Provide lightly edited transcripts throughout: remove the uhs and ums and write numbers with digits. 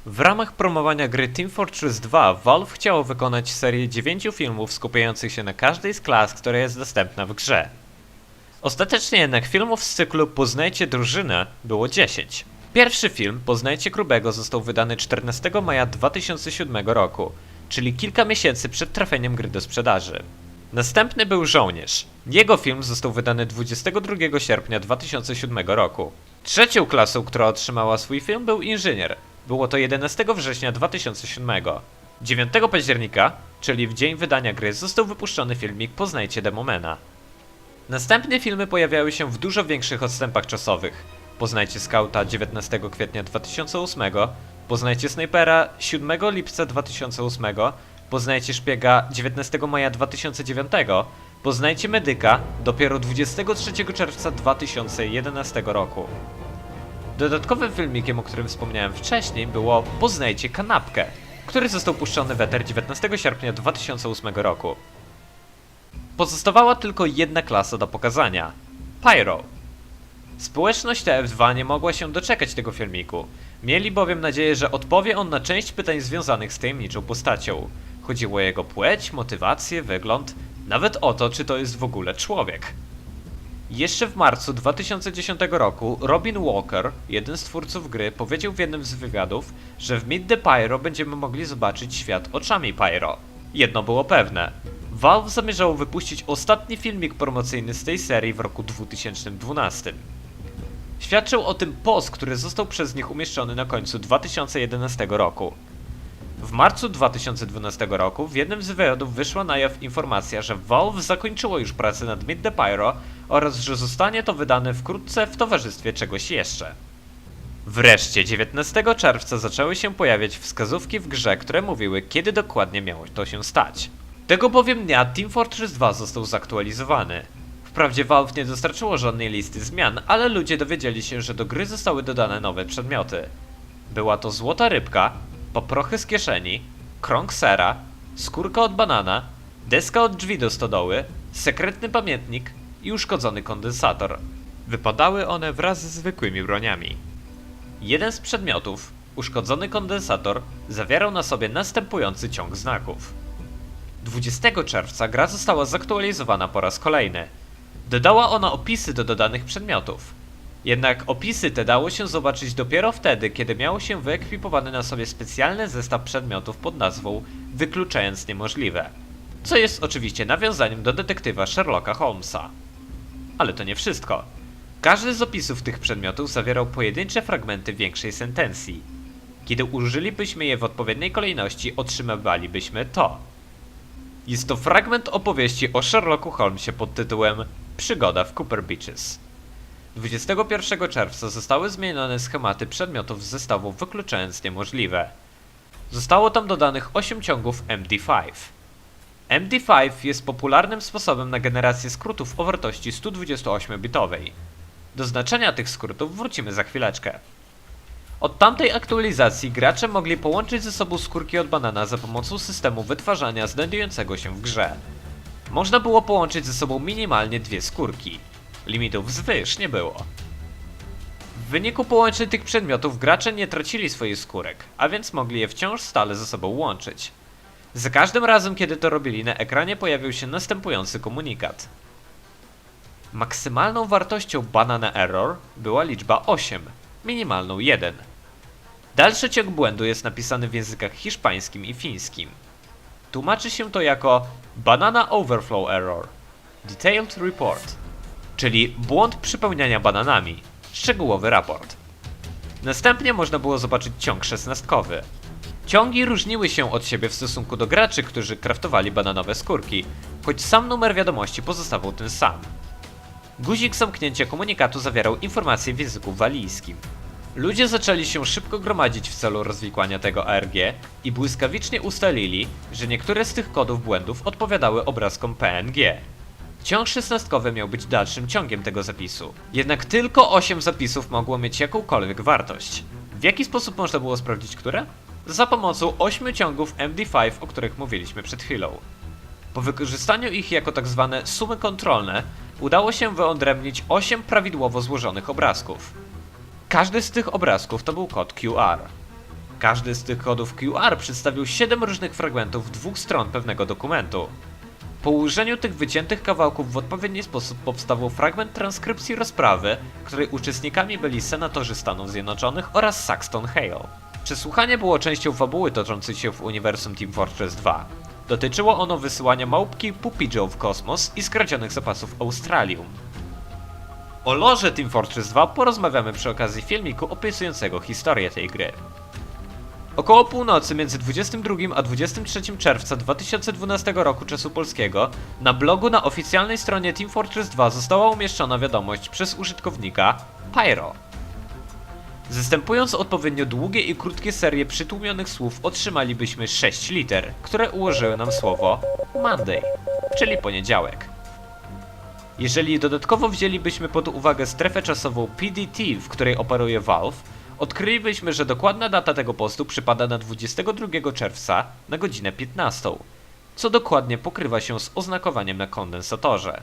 W ramach promowania gry Team Fortress 2 Valve chciało wykonać serię 9 filmów skupiających się na każdej z klas, która jest dostępna w grze. Ostatecznie jednak filmów z cyklu Poznajcie drużynę było 10. Pierwszy film, Poznajcie Grubego, został wydany 14 maja 2007 roku, czyli kilka miesięcy przed trafieniem gry do sprzedaży. Następny był Żołnierz. Jego film został wydany 22 sierpnia 2007 roku. Trzecią klasą, która otrzymała swój film, był Inżynier. Było to 11 września 2007. 9 października, czyli w dzień wydania gry, został wypuszczony filmik Poznajcie Demomena. Następne filmy pojawiały się w dużo większych odstępach czasowych. Poznajcie Skauta 19 kwietnia 2008, Poznajcie Snajpera 7 lipca 2008, Poznajcie Szpiega 19 maja 2009, Poznajcie Medyka dopiero 23 czerwca 2011 roku. Dodatkowym filmikiem, o którym wspomniałem wcześniej, było Poznajcie Kanapkę, który został puszczony w eter 19 sierpnia 2008 roku. Pozostawała tylko jedna klasa do pokazania – Pyro. Społeczność TF2 nie mogła się doczekać tego filmiku. Mieli bowiem nadzieję, że odpowie on na część pytań związanych z tajemniczą postacią. Chodziło o jego płeć, motywację, wygląd, nawet o to, czy to jest w ogóle człowiek. Jeszcze w marcu 2010 roku Robin Walker, jeden z twórców gry, powiedział w jednym z wywiadów, że w Meet the Pyro będziemy mogli zobaczyć świat oczami Pyro. Jedno było pewne. Valve zamierzało wypuścić ostatni filmik promocyjny z tej serii w roku 2012. Świadczył o tym post, który został przez nich umieszczony na końcu 2011 roku. W marcu 2012 roku w jednym z wywiadów wyszła na jaw informacja, że Valve zakończyło już pracę nad Meet the Pyro oraz że zostanie to wydane wkrótce w towarzystwie czegoś jeszcze. Wreszcie 19 czerwca zaczęły się pojawiać wskazówki w grze, które mówiły, kiedy dokładnie miało to się stać. Tego bowiem dnia Team Fortress 2 został zaktualizowany. Wprawdzie Valve nie dostarczyło żadnej listy zmian, ale ludzie dowiedzieli się, że do gry zostały dodane nowe przedmioty. Była to złota rybka, paprochy z kieszeni, krąg sera, skórka od banana, deska od drzwi do stodoły, sekretny pamiętnik i uszkodzony kondensator. Wypadały one wraz ze zwykłymi broniami. Jeden z przedmiotów, uszkodzony kondensator, zawierał na sobie następujący ciąg znaków. 20 czerwca gra została zaktualizowana po raz kolejny. Dodała ona opisy do dodanych przedmiotów. Jednak opisy te dało się zobaczyć dopiero wtedy, kiedy miało się wyekwipowany na sobie specjalny zestaw przedmiotów pod nazwą Wykluczając Niemożliwe, co jest oczywiście nawiązaniem do detektywa Sherlocka Holmesa. Ale to nie wszystko. Każdy z opisów tych przedmiotów zawierał pojedyncze fragmenty większej sentencji. Kiedy użylibyśmy je w odpowiedniej kolejności, otrzymywalibyśmy to. Jest to fragment opowieści o Sherlocku Holmesie pod tytułem Przygoda w Cooper Beaches. 21 czerwca zostały zmienione schematy przedmiotów z zestawu Wykluczając Niemożliwe. Zostało tam dodanych 8 ciągów MD5. MD5 jest popularnym sposobem na generację skrótów o wartości 128-bitowej. Do znaczenia tych skrótów wrócimy za chwileczkę. Od tamtej aktualizacji gracze mogli połączyć ze sobą skórki od banana za pomocą systemu wytwarzania znajdującego się w grze. Można było połączyć ze sobą minimalnie 2 skórki. Limitów wzwyż nie było. W wyniku połączeń tych przedmiotów gracze nie tracili swoich skórek, a więc mogli je wciąż stale ze sobą łączyć. Za każdym razem, kiedy to robili, na ekranie pojawił się następujący komunikat. Maksymalną wartością Banana Error była liczba 8, minimalną 1. Dalszy ciąg błędu jest napisany w językach hiszpańskim i fińskim. Tłumaczy się to jako Banana Overflow Error, Detailed Report, czyli błąd przypełniania bananami, szczegółowy raport. Następnie można było zobaczyć ciąg szesnastkowy. Ciągi różniły się od siebie w stosunku do graczy, którzy kraftowali bananowe skórki, choć sam numer wiadomości pozostawał ten sam. Guzik zamknięcia komunikatu zawierał informacje w języku walijskim. Ludzie zaczęli się szybko gromadzić w celu rozwikłania tego ARG i błyskawicznie ustalili, że niektóre z tych kodów błędów odpowiadały obrazkom PNG. Ciąg szesnastkowy miał być dalszym ciągiem tego zapisu. Jednak tylko 8 zapisów mogło mieć jakąkolwiek wartość. W jaki sposób można było sprawdzić które? Za pomocą 8 ciągów MD5, o których mówiliśmy przed chwilą. Po wykorzystaniu ich jako tak zwane sumy kontrolne, udało się wyodrębnić 8 prawidłowo złożonych obrazków. Każdy z tych obrazków to był kod QR. Każdy z tych kodów QR przedstawił 7 różnych fragmentów 2 stron pewnego dokumentu. Po ułożeniu tych wyciętych kawałków w odpowiedni sposób powstawał fragment transkrypcji rozprawy, której uczestnikami byli senatorzy Stanów Zjednoczonych oraz Saxton Hale. Przesłuchanie było częścią fabuły toczącej się w uniwersum Team Fortress 2. Dotyczyło ono wysyłania małpki Puppy Joe w kosmos i skradzionych zapasów Australium. O lorze Team Fortress 2 porozmawiamy przy okazji filmiku opisującego historię tej gry. Około północy między 22 a 23 czerwca 2012 roku czasu polskiego na blogu na oficjalnej stronie Team Fortress 2 została umieszczona wiadomość przez użytkownika Pyro. Zastępując odpowiednio długie i krótkie serie przytłumionych słów otrzymalibyśmy 6 liter, które ułożyły nam słowo Monday, czyli poniedziałek. Jeżeli dodatkowo wzięlibyśmy pod uwagę strefę czasową PDT, w której operuje Valve, odkrylibyśmy, że dokładna data tego postu przypada na 22 czerwca na godzinę 15, co dokładnie pokrywa się z oznakowaniem na kondensatorze.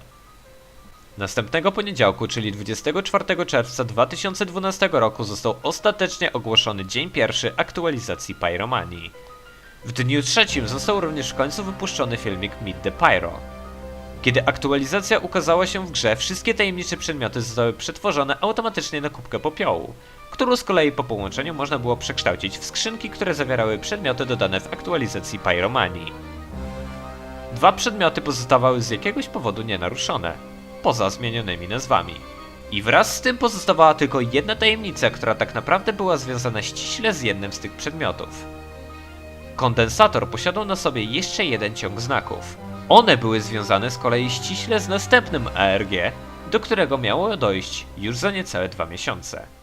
Następnego poniedziałku, czyli 24 czerwca 2012 roku został ostatecznie ogłoszony dzień pierwszy aktualizacji Pyromanii. W dniu trzecim został również w końcu wypuszczony filmik Meet the Pyro. Kiedy aktualizacja ukazała się w grze, wszystkie tajemnicze przedmioty zostały przetworzone automatycznie na kubkę popiołu, którą z kolei po połączeniu można było przekształcić w skrzynki, które zawierały przedmioty dodane w aktualizacji Pyromanii. 2 przedmioty pozostawały z jakiegoś powodu nienaruszone, poza zmienionymi nazwami. I wraz z tym pozostawała tylko jedna tajemnica, która tak naprawdę była związana ściśle z jednym z tych przedmiotów. Kondensator posiadał na sobie jeszcze jeden ciąg znaków. One były związane z kolei ściśle z następnym ARG, do którego miało dojść już za niecałe 2 miesiące.